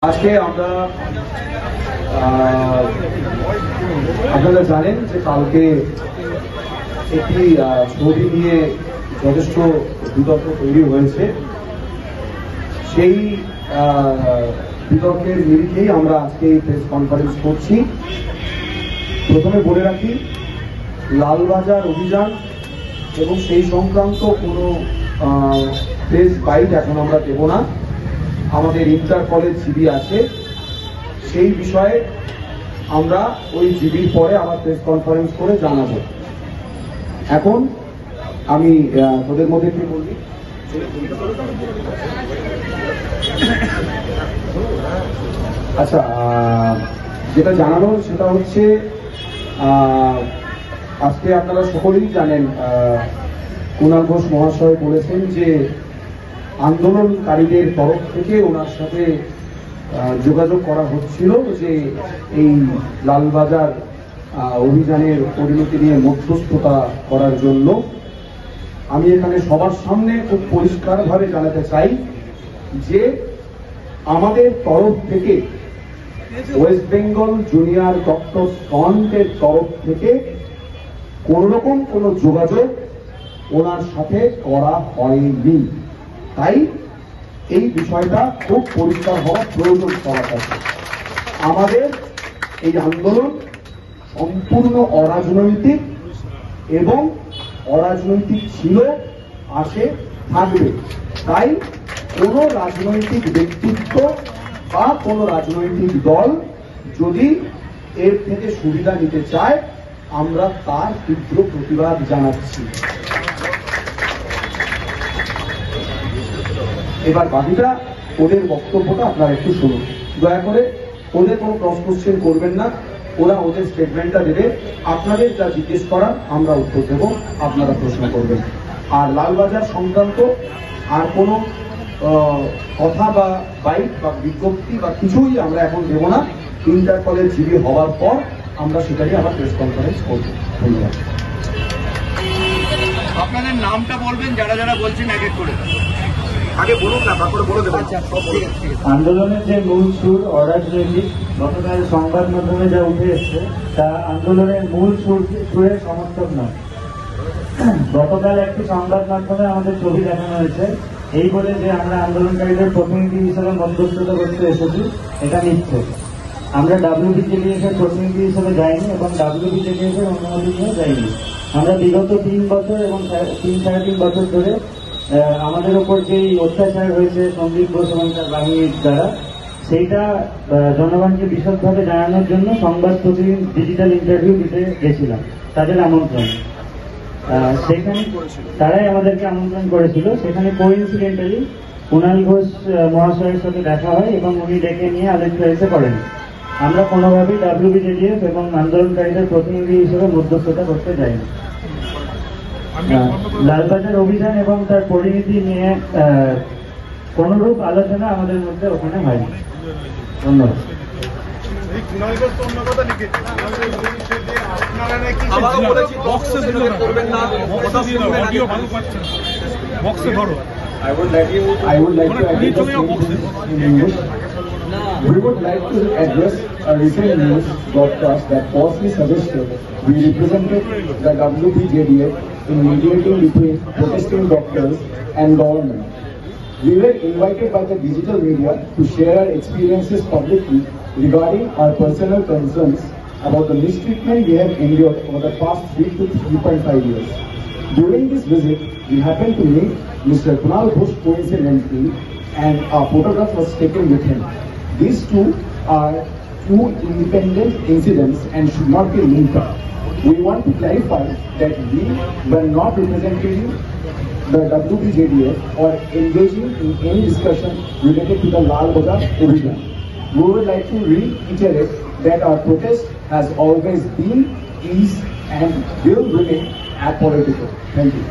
আজকে আমরা আপনারা জানেন যে কালকে একটি ছবি নিয়ে যথেষ্ট বিতর্ক তৈরি হয়েছে। সেই বিতর্কের নিরিখেই আমরা আজকে এই প্রেস কনফারেন্স করছি। প্রথমে বলে রাখি, লালবাজার অভিযান এবং সেই সংক্রান্ত কোনো প্রেস বাইট এখন আমরা দেব না। আমাদের ইন্টার কলেজ জিবি আছে, সেই বিষয়ে আমরা ওই জিবির পরে আবার প্রেস কনফারেন্স করে জানাবো। এখন আমি তোদের মধ্যে কি বলি, আচ্ছা যেটা জানানোর সেটা হচ্ছে আজকে আপনারা সকলেই জানেন কুণাল ঘোষ মহাশয় বলেছেন যে আন্দোলনকারীদের তরফ থেকে ওনার সাথে যোগাযোগ করা হচ্ছিল যে এই লালবাজার অভিযানের পরিণতি নিয়ে মধ্যস্থতা করার জন্য। আমি এখানে সবার সামনে খুব পরিষ্কারভাবে জানাতে চাই যে আমাদের তরফ থেকে, ওয়েস্ট বেঙ্গল জুনিয়র ডক্টর ফ্রন্টের তরফ থেকে কোন রকম কোনো যোগাযোগ ওনার সাথে করা হয়নি। তাই এই বিষয়টা খুব পরিষ্কার হওয়া প্রয়োজন করা থাকে। আমাদের এই আন্দোলন সম্পূর্ণ অরাজনৈতিক এবং অরাজনৈতিক ছিল, আসে, থাকবে। তাই কোনো রাজনৈতিক ব্যক্তিত্ব বা কোনো রাজনৈতিক দল যদি এর থেকে সুবিধা নিতে চায়, আমরা তার তীব্র প্রতিবাদ জানাচ্ছি। এবার বাকিটা ওদের বক্তব্যটা আপনারা একটু শুনুন। দয়া করে ওদের কোনো ক্রস কোশ্চেন করবেন না, ওরা ওদের স্টেটমেন্টটা দেবে, আপনাদের যা জিজ্ঞেস করার আমরা উত্তর দেব, আপনারা প্রশ্ন করবেন। আর লালবাজার সংক্রান্ত আর কোনো কথা বা বাইট বা বিজ্ঞপ্তি বা কিছুই আমরা এখন দেব না। ইন্টার কলেজ জিবি হওয়ার পর আমরা সেটাই আবার প্রেস কনফারেন্স করব। ধন্যবাদ। আপনাদের নামটা বলবেন, যারা যারা বলছেন এক এক করে আগে বলুন না, তারপরে বলে দেবেন। আন্দোলনের যে মূল সুর অরাজনৈতিক, গতকাল সংবাদ মাধ্যমে যা উঠে এসছে তা আন্দোলনের মূল সুরের সমর্থক নয়। গতকাল একটি সংবাদ মাধ্যমে আমাদের ছবি দেখানো হয়েছে এই বলে যে আমরা আন্দোলনকারীদের প্রতিনিধি হিসেবে মধ্যস্থতা করতে এসেছি, এটা মিথ্যে। আমরা WBJDF এর প্রতিনিধি হিসেবে যাইনি এবং WBJDF এর অনুমতি নিয়ে যাইনি। আমরা বিগত 3 বছর এবং 3-3.5 বছর ধরে আমাদের ওপর যে অত্যাচার হয়েছে সন্দীপ ঘোষ এবং তার বাহিনীর দ্বারা, সেইটা জনগণকে বিশদভাবে জানানোর জন্য সংবাদ প্রতিদিন ডিজিটাল ইন্টারভিউ দিতে গেছিলাম তাদের আমন্ত্রণ। সেখানে তারাই আমাদেরকে আমন্ত্রণ করেছিল। সেখানে কোইন্সিডেন্টালি কুণাল ঘোষ মহাশয়ের সাথে দেখা হয় এবং উনি ডেকে নিয়ে আলেক্সা করেন। আমরা কোনোভাবেই WBJDF এবং আন্দোলনকারীদের প্রতিনিধি হিসেবে মধ্যস্থতা করতে যাইনি। লালবাজার অভিযান এবং তার পরিণতি নিয়ে কোনরূপ আলোচনা আমাদের মধ্যে ওখানে হয়নি। ধন্যবাদ। I would like to We would like to address a recent news broadcast that falsely suggested we represented the WBJDF in mediating between protesting doctors and government. We were invited by the digital media to share our experiences publicly regarding our personal concerns about the mistreatment we have endured over the past 3 to 3.5 years. During this visit, we happened to meet Mr. Kunal Ghosh coincidentally, and a photograph was taken with him. These two are two independent incidents and should not be linked up. We want to clarify that we were not representing the WBJDF or engaging in any discussion related to the Lal Bazaar Abhiyan. We would like to reiterate that our protest has always been, is, and will remain apolitical. Thank you.